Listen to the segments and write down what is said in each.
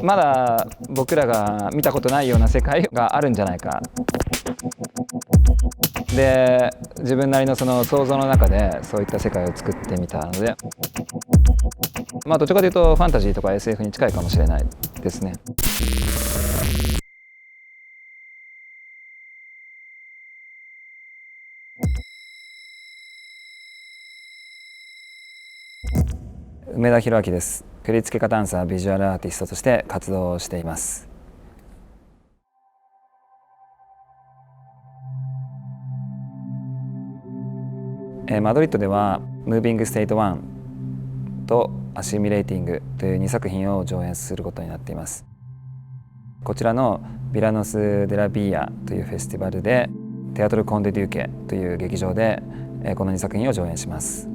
まだ僕らが見たことないような世界があるんじゃないか。で、自分なりのその想像の中でそういった世界を作ってみたので、どっちかというとファンタジーとか SF に近いかもしれないですね。梅田博明です。振付家ダンサービジュアルアーティストとして活動をしています。マドリッドではムービングステイト1とアシミレーティングという2作品を上演することになっています。こちらのビラノス・デラビーヤというフェスティバルでテアトル・コンデ・デューケという劇場でこの2作品を上演します。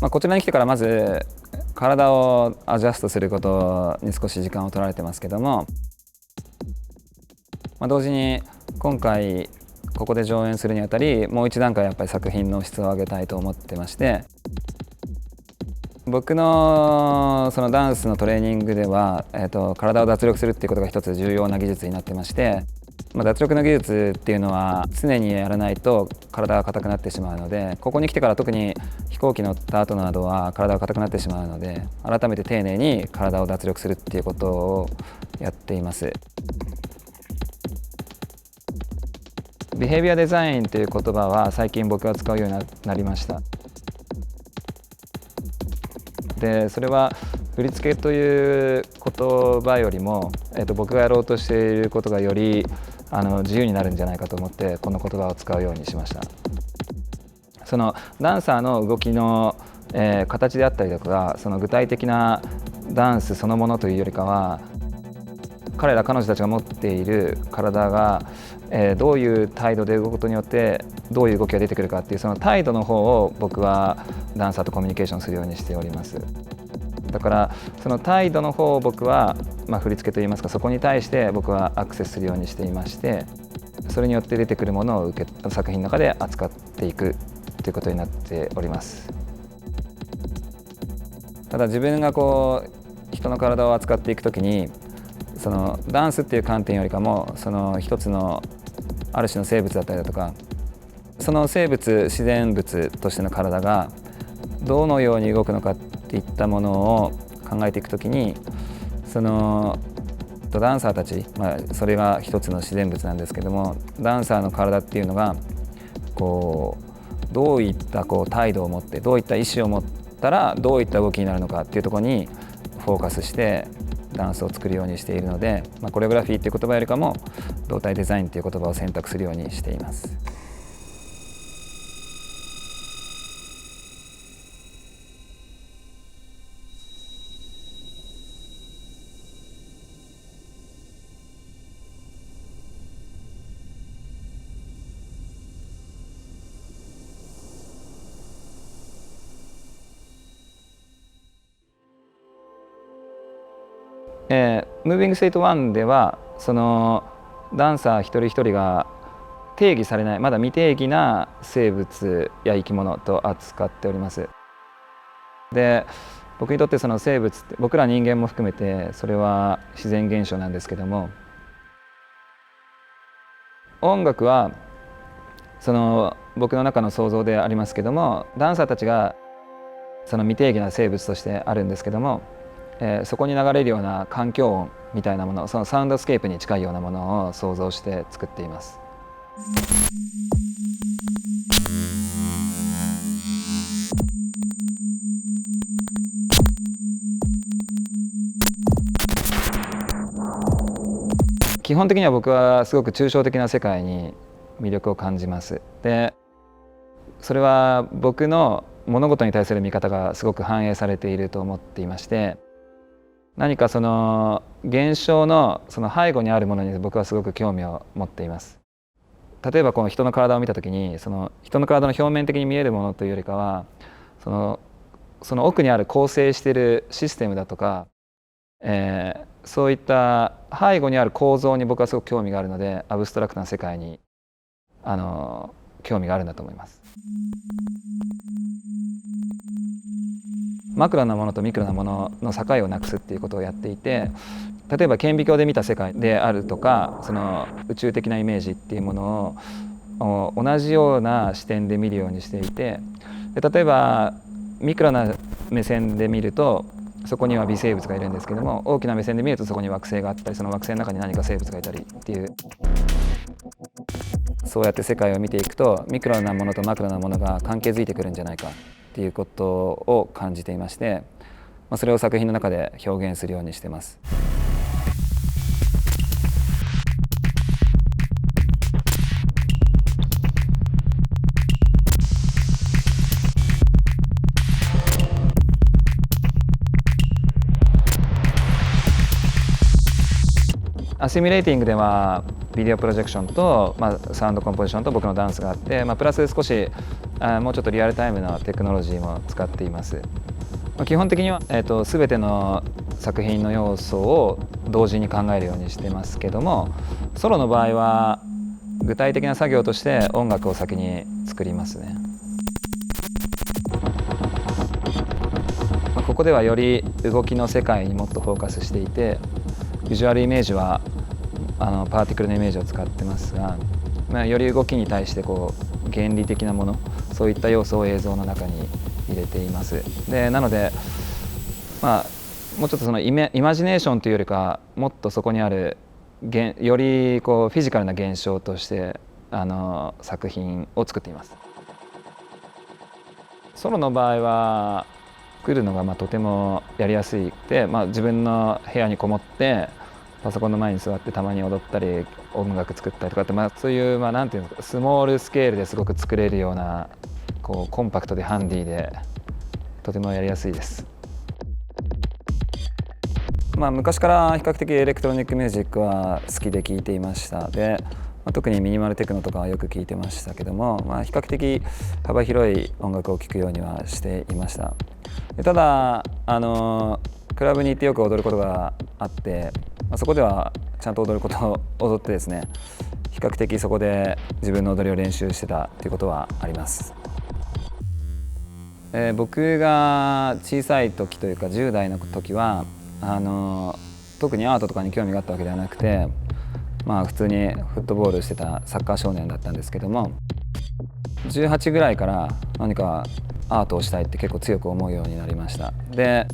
こちらに来てからまず体をアジャストすることに少し時間を取られてますけども、同時に今回ここで上演するにあたりもう一段階やっぱり作品の質を上げたいと思ってまして、僕のそのダンスのトレーニングでは、体を脱力するっていうことが一つ重要な技術になってまして、脱力の技術っていうのは常にやらないと体が硬くなってしまうので、ここに来てから特に飛行機乗った後などは体が硬くなってしまうので、改めて丁寧に体を脱力するっていうことをやっています。ビヘイビアデザインという言葉は最近僕が使うようになりました。で、それは振り付けという言葉よりも、僕がやろうとしていることがより自由になるんじゃないかと思ってこの言葉を使うようにしました。そのダンサーの動きの、形であったりとか、その具体的なダンスそのものというよりかは、彼女たちが持っている体が、どういう態度で動くことによってどういう動きが出てくるかっていう、その態度の方を僕はダンサーとコミュニケーションするようにしております。だからその態度の方を僕は、振り付けといいますか、そこに対して僕はアクセスするようにしていまして、それによって出てくるものを作品の中で扱っていくということになっております。ただ自分が人の体を扱っていくときに、そのダンスっていう観点よりかも、その一つのある種の生物だったりだとか、その生物自然物としての体がどのように動くのかっていったものを考えていくときに、そのダンサーたち、それが一つの自然物なんですけども、ダンサーの体っていうのがどういった態度を持って、どういった意思を持ったらどういった動きになるのかっていうところにフォーカスしてダンスを作るようにしているので、コレオグラフィーっていう言葉よりかも動体デザインっていう言葉を選択するようにしています。ムービングステート1ではそのダンサー一人一人が定義されない、まだ未定義な生物や生き物と扱っております。で、僕にとってその生物って、僕ら人間も含めてそれは自然現象なんですけども、音楽はその僕の中の想像でありますけども、ダンサーたちがその未定義な生物としてあるんですけども、そこに流れるような環境音みたいなもの、そのサウンドスケープに近いようなものを想像して作っています。基本的には僕はすごく抽象的な世界に魅力を感じます。で、それは僕の物事に対する見方がすごく反映されていると思っていまして、何かその現象のその背後にあるものに僕はすごく興味を持っています。例えばこの人の体を見た時に、その人の体の表面的に見えるものというよりかは、その奥にある構成しているシステムだとか、そういった背後にある構造に僕はすごく興味があるので、アブストラクトな世界に興味があるんだと思います。マクロなものとミクロなものの境をなくすっていうことをやっていて、例えば顕微鏡で見た世界であるとか、その宇宙的なイメージっていうものを同じような視点で見るようにしていて、で例えばミクロな目線で見るとそこには微生物がいるんですけども、大きな目線で見るとそこに惑星があったり、その惑星の中に何か生物がいたりっていう、そうやって世界を見ていくとミクロなものとマクロなものが関係づいてくるんじゃないかっていうことを感じていまして、それを作品の中で表現するようにしてます。アシミュレーティングではビデオプロジェクションと、サウンドコンポジションと僕のダンスがあって、プラス少しもうちょっとリアルタイムなテクノロジーも使っています。基本的には、全ての作品の要素を同時に考えるようにしてますけども、ソロの場合は具体的な作業として音楽を先に作りますね。ここではより動きの世界にもっとフォーカスしていて、ビジュアルイメージはパーティクルのイメージを使ってますが、より動きに対して原理的なもの、そういった要素を映像の中に入れています。でなので、もうちょっとそのイマジネーションというよりか、もっとそこにあるよりフィジカルな現象として作品を作っています。ソロの場合は作るのがとてもやりやすいで、自分の部屋にこもってパソコンの前に座ってたまに踊ったり音楽作ったりとかって、そういうなんていうんですか、スモールスケールですごく作れるようなコンパクトでハンディでとてもやりやすいです。昔から比較的エレクトロニックミュージックは好きで聴いていました。で、特にミニマルテクノとかはよく聴いてましたけども、比較的幅広い音楽を聴くようにはしていました。でただクラブに行ってよく踊ることがあって、そこではちゃんと踊ってですね、比較的そこで自分の踊りを練習してたということはあります。僕が小さい時というか10代の時は特にアートとかに興味があったわけではなくて、普通にフットボールしてたサッカー少年だったんですけども、18ぐらいから何かアートをしたいって結構強く思うようになりました。で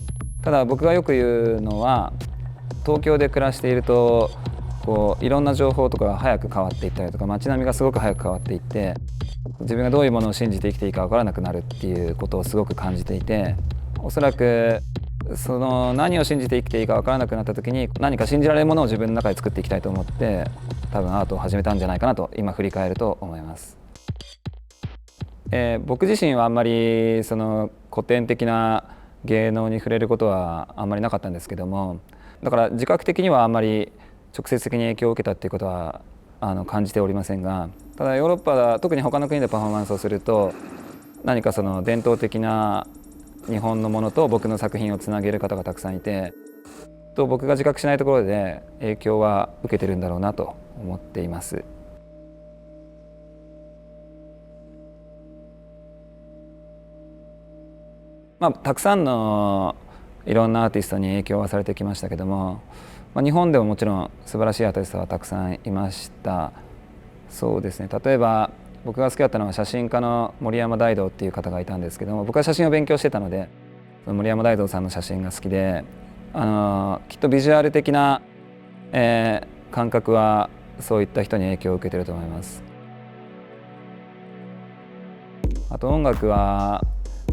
ただ僕がよく言うのは、東京で暮らしているといろんな情報とかが早く変わっていったりとか、街並みがすごく早く変わっていって、自分がどういうものを信じて生きていいか分からなくなるっていうことをすごく感じていて、おそらくその何を信じて生きていいか分からなくなった時に、何か信じられるものを自分の中で作っていきたいと思って、多分アートを始めたんじゃないかなと今振り返ると思います。僕自身はあんまりその古典的な芸能に触れることはあんまりなかったんですけども、だから自覚的にはあんまり直接的に影響を受けたっていうことは感じておりませんが、ただヨーロッパ、特に他の国でパフォーマンスをすると、何かその伝統的な日本のものと僕の作品をつなげる方がたくさんいて、僕が自覚しないところで影響は受けてるんだろうなと思っています。たくさんのいろんなアーティストに影響はされてきましたけども、日本でももちろん素晴らしいアーティストはたくさんいました。そうですね、例えば僕が好きだったのは写真家の森山大道っていう方がいたんですけども、僕は写真を勉強してたのでその森山大道さんの写真が好きで、きっとビジュアル的な、感覚はそういった人に影響を受けてると思います。あと音楽は、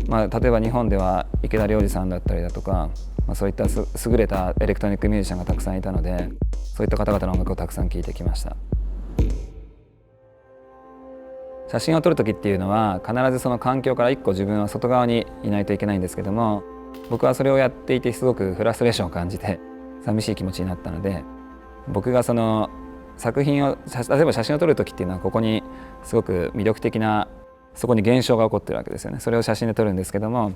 例えば日本では池田良二さんだったりだとか、そういった優れたエレクトロニックミュージシャンがたくさんいたので、そういった方々の音楽をたくさん聴いてきました。写真を撮る時っていうのは必ずその環境から一個自分は外側にいないといけないんですけども、僕はそれをやっていてすごくフラストレーションを感じて寂しい気持ちになったので、僕がその作品を例えば写真を撮る時っていうのはここにすごく魅力的なそこに現象が起こってるわけですよね。それを写真で撮るんですけども、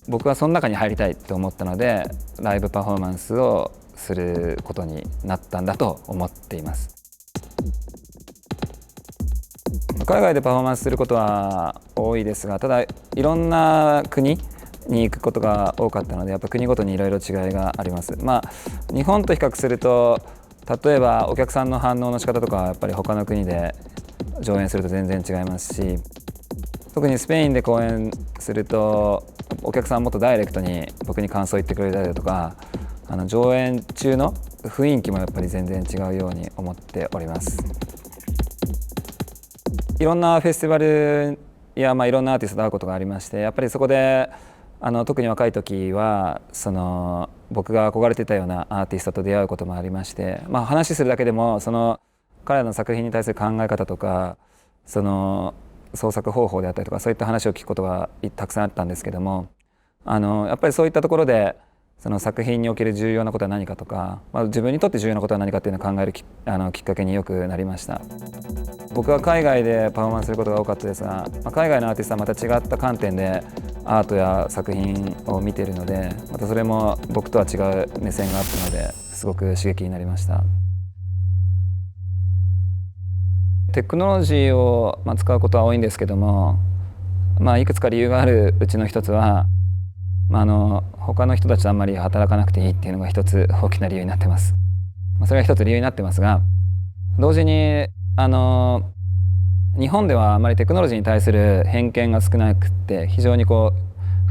僕はその中に入りたいと思ったのでライブパフォーマンスをすることになったんだと思っています。海外でパフォーマンスすることは多いですが、ただいろんな国に行くことが多かったので、やっぱ国ごとにいろいろ違いがあります。日本と比較すると、例えばお客さんの反応の仕方とかはやっぱり他の国で上演すると全然違いますし、特にスペインで公演するとお客さんもっとダイレクトに僕に感想を言ってくれたりだとか、上演中の雰囲気もやっぱり全然違うように思っております。いろんなフェスティバルや、いろんなアーティストと会うことがありまして、やっぱりそこで特に若い時は僕が憧れてたようなアーティストと出会うこともありまして、話するだけでも彼らの作品に対する考え方とか創作方法であったりとか、そういった話を聞くことがたくさんあったんですけども、やっぱりそういったところでその作品における重要なことは何かとか、自分にとって重要なことは何かっていうのを考えるきっかけによくなりました。僕は海外でパフォーマンスすることが多かったですが、海外のアーティストはまた違った観点でアートや作品を見ているので、またそれも僕とは違う目線があったのですごく刺激になりました。テクノロジーを使うことは多いんですけども、いくつか理由があるうちの一つは、他の人たちとあんまり働かなくていいっていうのが一つ大きな理由になってます。それが一つ理由になってますが、同時に日本ではあまりテクノロジーに対する偏見が少なくて、非常にフ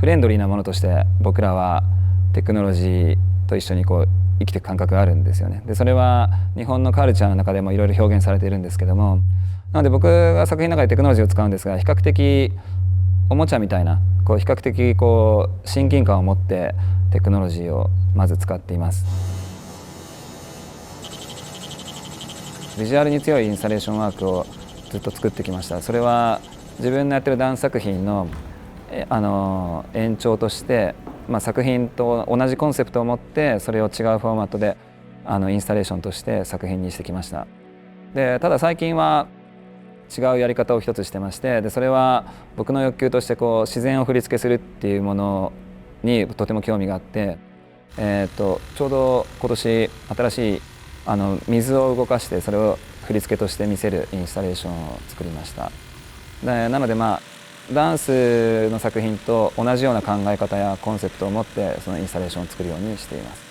レンドリーなものとして僕らはテクノロジーと一緒に生きていく感覚があるんですよね。でそれは日本のカルチャーの中でもいろいろ表現されているんですけども、なので僕が作品の中でテクノロジーを使うんですが、比較的おもちゃみたいな比較的親近感を持ってテクノロジーをまず使っています。ビジュアルに強いインスタレーションワークをずっと作ってきました。それは自分のやってるダンス作品の延長として、作品と同じコンセプトを持ってそれを違うフォーマットでインスタレーションとして作品にしてきました。でただ最近は違うやり方を一つしてまして、でそれは僕の欲求として自然を振り付けするっていうものにとても興味があって、ちょうど今年新しい水を動かしてそれを振り付けとして見せるインスタレーションを作りました。なのでダンスの作品と同じような考え方やコンセプトを持ってそのインスタレーションを作るようにしています。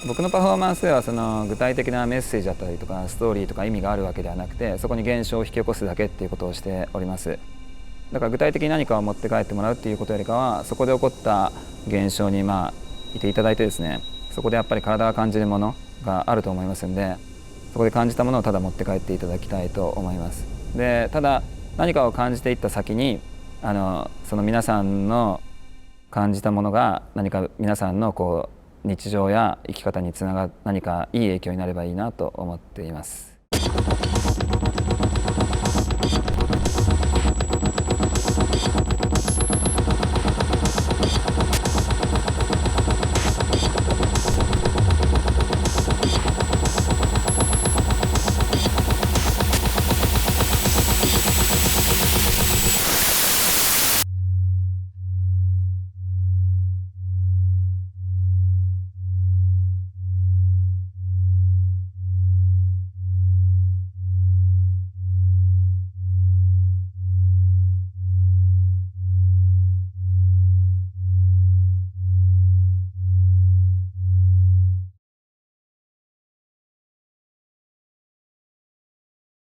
僕のパフォーマンスでは具体的なメッセージだったりとかストーリーとか意味があるわけではなくて、そこに現象を引き起こすだけっていうことをしております。だから具体的に何かを持って帰ってもらうっていうことよりかは、そこで起こった現象にいていただいてですね、そこでやっぱり体が感じるものがあると思いますんで、そこで感じたものをただ持って帰っていただきたいと思います。でただ何かを感じていった先にその皆さんの感じたものが何か皆さんの日常や生き方につながる何かいい影響になればいいなと思っています。